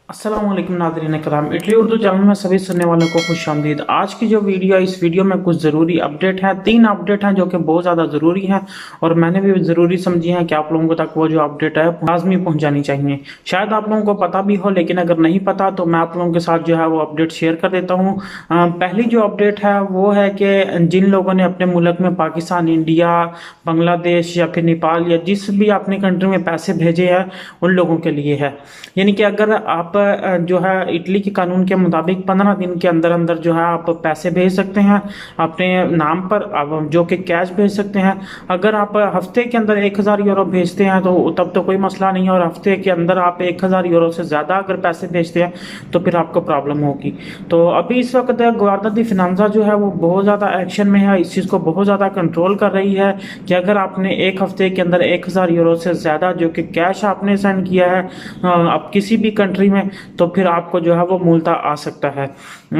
अस्सलाम वालेकुम नाज़रीन कराम, इटली उर्दू चैनल में सभी सुनने वालों को खुशामदीद। आज की जो वीडियो है, इस वीडियो में कुछ ज़रूरी अपडेट है। 3 अपडेट हैं जो कि बहुत ज़्यादा ज़रूरी हैं और मैंने भी ज़रूरी समझी है कि आप लोगों तक वो जो अपडेट है लाजमी पहुंचानी चाहिए। शायद आप लोगों को पता भी हो, लेकिन अगर नहीं पता तो मैं आप लोगों के साथ जो है वो अपडेट शेयर कर देता हूँ। पहली जो अपडेट है वो है कि जिन लोगों ने अपने मुल्क में पाकिस्तान, इंडिया, बांग्लादेश या फिर नेपाल या जिस भी अपनी कंट्री में पैसे भेजे हैं उन लोगों के लिए है। यानी कि अगर आप जो है इटली के कानून के मुताबिक 15 दिन के अंदर अंदर जो है आप पैसे भेज सकते हैं अपने नाम पर, आप जो कि कैश भेज सकते हैं। अगर आप हफ्ते के अंदर 1000 यूरो भेजते हैं तो तब तो कोई मसला नहीं है, और हफ्ते के अंदर आप 1000 यूरो से ज़्यादा अगर पैसे भेजते हैं तो फिर आपको प्रॉब्लम होगी। तो अभी इस वक्त गवर्नमेंट दी फिनांसा जो है वो बहुत ज़्यादा एक्शन में है, इस चीज़ को बहुत ज़्यादा कंट्रोल कर रही है कि अगर आपने एक हफ्ते के अंदर 1000 यूरो से ज़्यादा जो कि कैश आपने सेंड किया है अब किसी भी कंट्री में, तो फिर आपको जो है वो मूलता आ सकता है।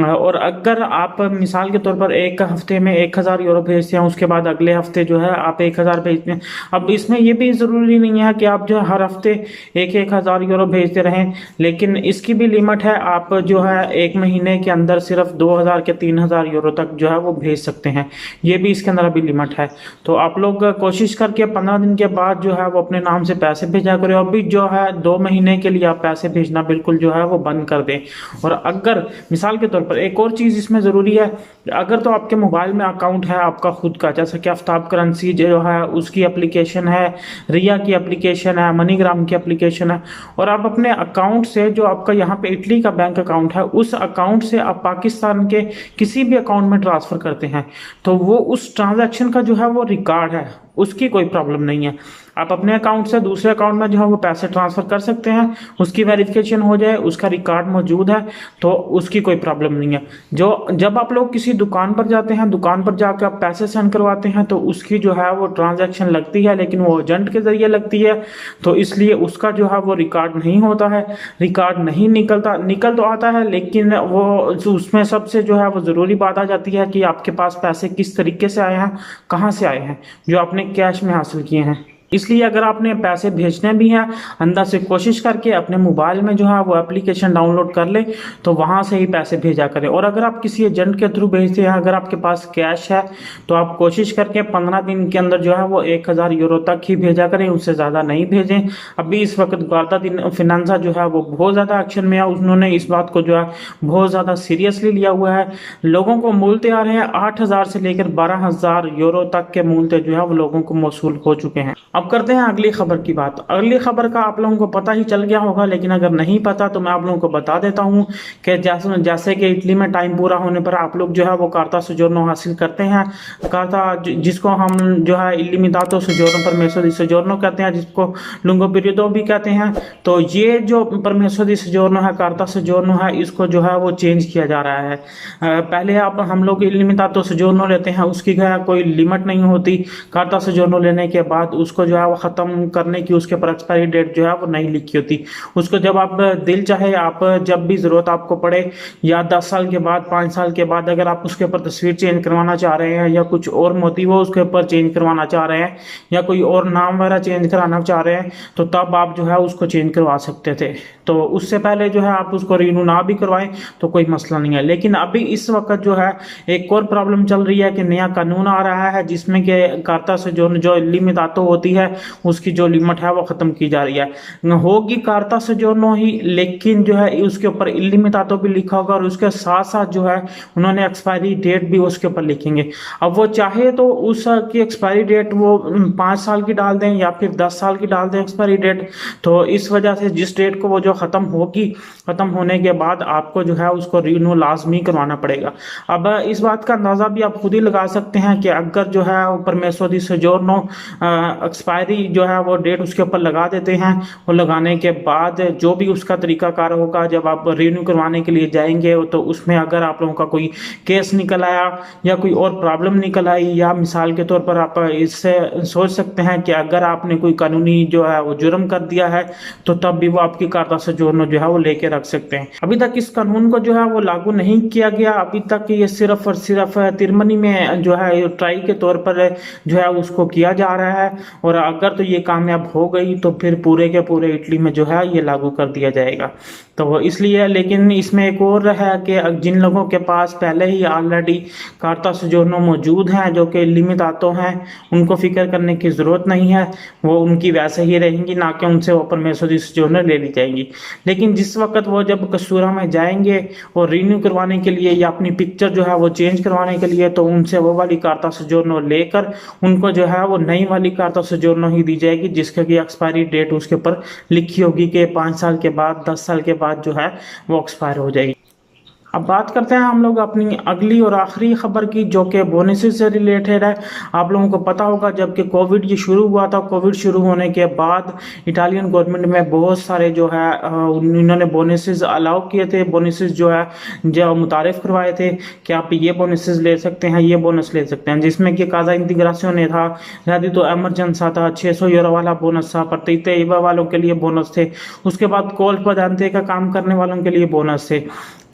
और अगर आप मिसाल के तौर पर एक हफ्ते में 1000 यूरो भेजते हैं, उसके बाद अगले हफ्ते जो है आप 1000 भेजते हैं। अब इसमें ये भी ज़रूरी नहीं है कि आप जो है हर हफ्ते 1000 यूरो भेजते रहें, लेकिन इसकी भी लिमिट है। आप जो है एक महीने के अंदर सिर्फ 2000 के 3000 यूरो तक जो है वो भेज सकते हैं। ये भी इसके अंदर अभी लिमिट है। तो आप लोग कोशिश करके 15 दिन के बाद जो है वो अपने नाम से पैसे भेजा करें। अभी जो है 2 महीने के लिए आप पैसे भेजना बिल्कुल जो है वो बंद कर दें। और अगर मिसाल के तौर पर एक और चीज़ इसमें ज़रूरी है, अगर तो आपके मोबाइल में अकाउंट है आपका खुद का, जैसे कि आफ्ताब करेंसी जो है उसकी एप्लीकेशन है, रिया की एप्लीकेशन है, मनीग्राम की एप्लीकेशन है, और आप अपने अकाउंट से जो आपका यहाँ पे इटली का बैंक अकाउंट है उस अकाउंट से आप पाकिस्तान के किसी भी अकाउंट में ट्रांसफ़र करते हैं तो वो उस ट्रांजैक्शन का जो है वो रिकॉर्ड है, उसकी कोई प्रॉब्लम नहीं है। आप अपने अकाउंट से दूसरे अकाउंट में जो है वो पैसे ट्रांसफ़र कर सकते हैं, उसकी वेरिफिकेशन हो जाए, उसका रिकॉर्ड मौजूद है तो उसकी कोई प्रॉब्लम नहीं है। जो जब आप लोग किसी दुकान पर जाते हैं, दुकान पर जाकर आप पैसे सेंड करवाते हैं तो उसकी जो है वो ट्रांजैक्शन लगती है, लेकिन वो एजेंट के ज़रिए लगती है, तो इसलिए उसका जो है वो रिकॉर्ड नहीं होता है, रिकॉर्ड नहीं निकलता। निकल तो आता है लेकिन वो उसमें सबसे जो है वो ज़रूरी बात आ जाती है कि आपके पास पैसे किस तरीके से आए हैं, कहाँ से आए हैं, जो आपने कैश में हासिल किए हैं। इसलिए अगर आपने पैसे भेजने भी हैं, अंदर से कोशिश करके अपने मोबाइल में जो है वो एप्लीकेशन डाउनलोड कर ले तो वहाँ से ही पैसे भेजा करें। और अगर आप किसी एजेंट के थ्रू भेजते हैं, अगर आपके पास कैश है तो आप कोशिश करके 15 दिन के अंदर जो है वो 1000 यूरो तक ही भेजा करें, उससे ज़्यादा नहीं भेजें। अभी इस वक्त गवर्नमेंट फिनांसा जो है वो बहुत ज़्यादा एक्शन में है, उन्होंने इस बात को जो है बहुत ज़्यादा सीरियसली लिया हुआ है। लोगों को मूलते आ रहे हैं 8000 से लेकर 12000 यूरो तक के मूलते जो है वो लोगों को मौसूल हो चुके हैं। अब करते हैं अगली खबर की बात। अगली खबर का आप लोगों को पता ही चल गया होगा, लेकिन अगर नहीं पता तो मैं आप लोगों को बता देता हूं कि जैसे कि इटली में टाइम पूरा होने पर आप लोग जो है वो कार्ता सोजोर्नो हासिल करते हैं। कार्ता जिसको हम जो है इलिमितातो सोजोर्नो परमेसो दी सोजोर्नो कहते हैं, जिसको लुंगो पीरियडो भी कहते हैं। तो ये जो परमेसो दी सोजोर्नो है, कार्ता सोजोर्नो है, इसको जो है वो चेंज किया जा रहा है। पहले आप हम लोग इलिमितातो सोजोर्नो लेते हैं, उसकी कोई लिमिट नहीं होती। कार्ता सोजोर्नो लेने के बाद उसको जो है वो ख़त्म करने की उसके ऊपर एक्सपायरी डेट जो है वो नहीं लिखी होती। उसको जब आप दिल चाहे, आप जब भी ज़रूरत आपको पड़े, या 10 साल के बाद, 5 साल के बाद अगर आप उसके ऊपर तस्वीर चेंज करवाना चाह रहे हैं, या कुछ और मोटिव उसके ऊपर चेंज करवाना चाह रहे हैं, या कोई और नाम वगैरह चेंज कराना चाह रहे हैं, तो तब आप जो है उसको चेंज करवा सकते थे। तो उससे पहले जो है आप उसको रिन्यू ना भी करवाएं तो कोई मसला नहीं है। लेकिन अभी इस वक्त जो है एक और प्रॉब्लम चल रही है कि नया कानून आ रहा है जिसमें कि कार्ता से जो लिमितातो होती है उसकी जो लिमिट है वो ख़त्म की जा रही है। होगी कार्ता से जो नो ही, लेकिन जो है उसके ऊपर इलिमितातो भी लिखा होगा, और उसके साथ साथ जो है उन्होंने एक्सपायरी डेट भी उसके ऊपर लिखेंगे। अब वो चाहे तो उसकी एक्सपायरी डेट वो 5 साल की डाल दें या फिर 10 साल की डाल दें एक्सपायरी डेट। तो इस वजह से जिस डेट को वो जो ख़त्म होगी, ख़त्म होने के बाद आपको जो है उसको रिन्यू लाजमी करवाना पड़ेगा। अब इस बात का अंदाज़ा भी आप खुद ही लगा सकते हैं कि अगर जो है परमेसो दी सोजोर्नो एक्सपायरी जो है वो डेट उसके ऊपर लगा देते हैं, और लगाने के बाद जो भी उसका तरीकाकार होगा, जब आप रिन्यू करवाने के लिए जाएंगे तो उसमें अगर आप लोगों का कोई केस निकल आया या कोई और प्रॉब्लम निकल आई, या मिसाल के तौर पर आप इससे सोच सकते हैं कि अगर आपने कोई कानूनी जो है वो जुर्म कर दिया है तो तब भी वो आपकी कार्ता सोजोर्नो जो है वो लेके रख सकते हैं। अभी तक इस कानून को जो है वो लागू नहीं किया गया, अभी तक ये सिर्फ और सिर्फ तिरमनी में जो है ट्राई के तौर पर जो है उसको किया जा रहा है। और अगर तो ये कामयाब हो गई तो फिर पूरे के पूरे इटली में जो है ये लागू कर दिया जाएगा। तो इसलिए, लेकिन इसमें एक और है कि जिन लोगों के पास पहले ही ऑलरेडी कार्ता सोजोर्नो मौजूद हैं, जो कि लिमितातो हैं, उनको फिक्र करने की ज़रूरत नहीं है, वो उनकी वैसे ही रहेंगी, ना कि उनसे वो परमेसो दी सोजोर्नो ले ली जाएंगी। लेकिन जिस वक्त वो जब कसूरा में जाएंगे और रिन्यू करवाने के लिए या अपनी पिक्चर जो है वो चेंज करवाने के लिए, तो उनसे वो वाली कार्ता सोजोर्नो लेकर उनको जो है वो नई वाली कार्ता सोजोर्नो ही दी जाएगी, जिसका की एक्सपायरी डेट उसके ऊपर लिखी होगी कि 5 साल के बाद, 10 साल के बाद जो है वो एक्सपायर हो जाएगी। अब बात करते हैं हम लोग अपनी अगली और आखिरी खबर की, जो कि बोनसेस से रिलेटेड है। आप लोगों को पता होगा जब कि कोविड ये शुरू हुआ था, कोविड शुरू होने के बाद इटालियन गवर्नमेंट में बहुत सारे जो है उन्होंने बोनसेस अलाउ किए थे, बोनसेस जो है जो मुतारिफ करवाए थे कि आप ये बोनसेस ले सकते हैं, ये बोनस ले सकते हैं, जिसमें कि काजा इंटीग्रासियोने था, रेडितो एमरजेंसा था, 600 यूरो वाला बोनस था, partite IVA वालों के लिए बोनस थे, उसके बाद कॉल पदांते का काम करने वालों के लिए बोनस थे।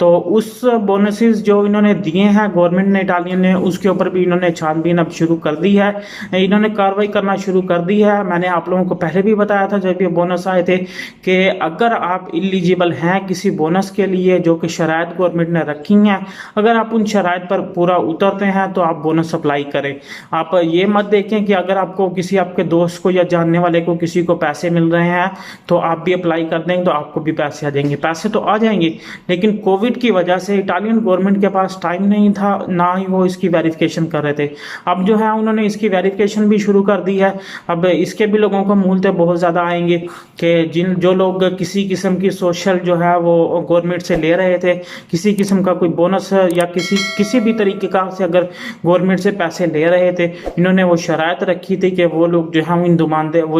तो उस बोनसेस जो इन्होंने दिए हैं गवर्नमेंट ने, इटालियन ने, उसके ऊपर भी इन्होंने छानबीन अब शुरू कर दी है, इन्होंने कार्रवाई करना शुरू कर दी है। मैंने आप लोगों को पहले भी बताया था जब ये बोनस आए थे कि अगर आप इलिजिबल हैं किसी बोनस के लिए जो कि शराइत गवर्नमेंट ने रखी हैं, अगर आप उन शराइत पर पूरा उतरते हैं तो आप बोनस अप्लाई करें। आप ये मत देखें कि अगर आपको किसी आपके दोस्त को या जानने वाले को किसी को पैसे मिल रहे हैं तो आप भी अप्लाई कर देंगे तो आपको भी पैसे आ जाएंगे। पैसे तो आ जाएंगे, लेकिन कोविड की वजह से इटालियन गवर्नमेंट के पास टाइम नहीं था, ना ही वो इसकी वेरिफिकेशन कर रहे थे। अब जो है उन्होंने इसकी वेरिफिकेशन भी शुरू कर दी है। अब इसके भी लोगों को मूलते बहुत ज़्यादा आएंगे कि जो लोग किसी किस्म की सोशल जो है वो गवर्नमेंट से ले रहे थे, किसी किस्म का कोई बोनस या किसी भी तरीके का से अगर गवर्नमेंट से पैसे ले रहे थे, इन्होंने वो शराइत रखी थी कि वो लोग जो है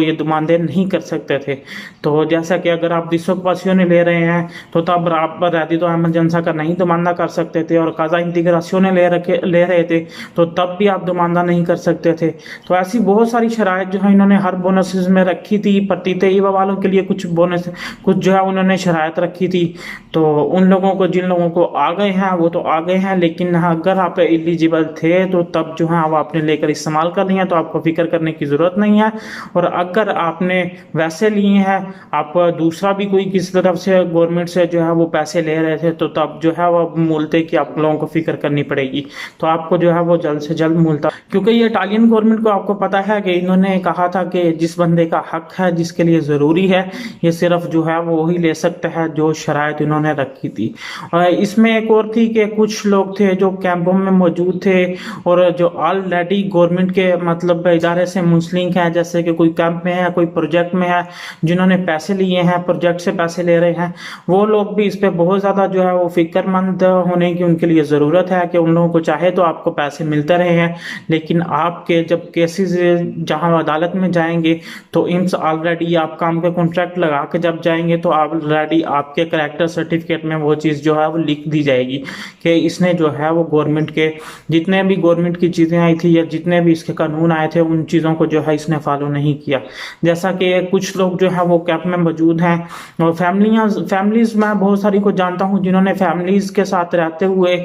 ये दुमानदे नहीं कर सकते थे। तो जैसा कि अगर आप दिसोपासियों ले रहे हैं तो तब आप रेडितो एमरजेंसा का नहीं दुमानदा कर सकते थे, और काजा इंटीग्रासियोने ले रहे थे तो तब भी आप दुमानदा नहीं कर सकते थे। तो ऐसी बहुत सारी शराइत जो है इन्होंने हर बोनसेस में रखी थी। partite IVA वालों के लिए कुछ बोनस, कुछ जो है उन्होंने शराइत रखी थी। तो उन लोगों को, जिन लोगों को आ गए हैं वो तो आ गए हैं, लेकिन अगर आप एलिजिबल थे तो तब जो है वो आपने लेकर इस्तेमाल कर लिए हैं, तो आपको फिक्र करने की ज़रूरत नहीं है। और अगर आपने वैसे लिए हैं, आप दूसरा भी कोई किसी तरफ से गवर्नमेंट से जो है वो पैसे ले रहे थे, तो तब जो है वो मूलते की आप लोगों को फिक्र करनी पड़ेगी। तो आपको जो है वो जल्द से जल्द मूलता, क्योंकि ये इटालियन गवर्नमेंट को आपको पता है कि इन्होंने कहा था कि जिस बंदे का हक है, जिसके लिए ज़रूरी है, ये सिर्फ जो है वो वही ले सकता है जो शराइत इन्होंने रखी थी। और इसमें एक और थी कि कुछ लोग थे जो कैंपों में मौजूद थे और जो ऑलरेडी गवर्नमेंट के मतलब इदारे से मुंसलिक है, जैसे कि कोई कैंप में है, कोई प्रोजेक्ट में है, जिन्होंने पैसे लिए हैं, प्रोजेक्ट से पैसे ले रहे हैं, वो लोग भी इस पर बहुत ज़्यादा जो है वो फिक्रमंद होने की उनके लिए ज़रूरत है कि उन लोगों को चाहे तो आपको पैसे मिलते रहे हैं, लेकिन आपके जब केसेस जहां अदालत में जाएंगे तो इम्स ऑलरेडी आप काम के कॉन्ट्रैक्ट लगा के जब जाएंगे तो ऑलरेडी आपके करैक्टर सर्टिफिकेट में वो चीज़ जो है वो लिख दी जाएगी कि इसने जो है वो गवर्नमेंट के जितने भी गवर्नमेंट की चीज़ें आई थी या जितने भी इसके कानून आए थे उन चीज़ों को जो है इसने फॉलो नहीं किया। जैसा कि कुछ लोग जो है वो कैंप में मौजूद हैं, और फैमिलीज मैं बहुत सारी को जानता हूँ जिन्होंने फैमिलीज के साथ रहते हुए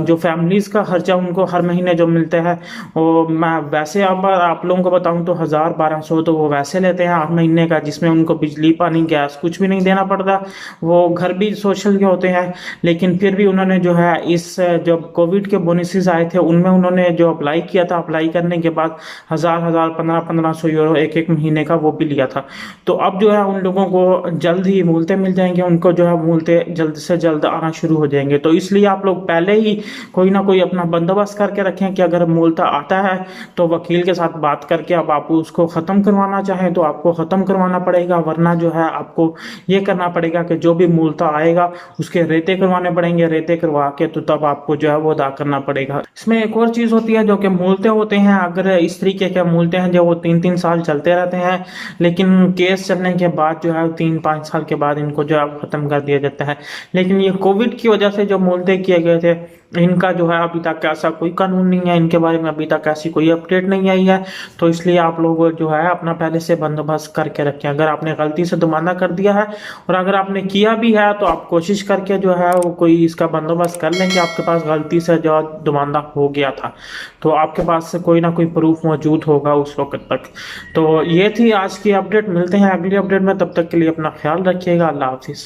जो फैमिलीज का खर्चा उनको हर महीने जो मिलता है वो, मैं वैसे अब आप लोगों को बताऊं तो 1000-1200 तो वो वैसे लेते हैं हर महीने का, जिसमें उनको बिजली पानी गैस कुछ भी नहीं देना पड़ता, वो घर भी सोशल के होते हैं। लेकिन फिर भी उन्होंने जो है इस जब कोविड के बोनसेस आए थे उनमें उन्होंने जो अप्लाई किया था, अप्लाई करने के बाद 1000-1500 यूरो एक महीने का वो भी लिया था। तो अब जो है उन लोगों को जल्द ही मूलते मिल जाएंगे, उनको जो है मूलते जल्द से जल्द आना शुरू हो जाएंगे। तो इसलिए आप लोग पहले ही कोई ना कोई अपना बंदोबस्त करके रखें कि अगर मूलता आता है तो वकील के साथ बात करके अब आप उसको ख़त्म करवाना चाहें तो आपको ख़त्म करवाना पड़ेगा, वरना जो है आपको ये करना पड़ेगा कि जो भी मूलता आएगा उसके रेते करवाने पड़ेंगे, रेते करवा के तो तब आपको जो है वो अदा करना पड़ेगा। इसमें एक और चीज़ होती है जो कि मूलते होते हैं, अगर इस तरीके के मूलते हैं जो वो 3-3 साल चलते रहते हैं, लेकिन केस चलने के बाद जो है 3-5 साल के बाद इनको जो है ख़त्म कर दिया जाता है। लेकिन ये कोविड कोविड की वजह से जो मुलतवी किए गए थे, इनका जो है अभी तक ऐसा कोई कानून नहीं है, इनके बारे में अभी तक ऐसी कोई अपडेट नहीं आई है। तो इसलिए आप लोग जो है अपना पहले से बंदोबस्त करके रखें। अगर आपने गलती से दुमाना कर दिया है और अगर आपने किया भी है तो आप कोशिश करके जो है वो कोई इसका बंदोबस्त कर लें कि आपके पास गलती से जो दुमाना हो गया था, तो आपके पास कोई ना कोई प्रूफ मौजूद होगा उस वक्त तक। तो ये थी आज की अपडेट, मिलते हैं अगली अपडेट में, तब तक के लिए अपना ख्याल रखिएगा। अल्लाह हाफिज़।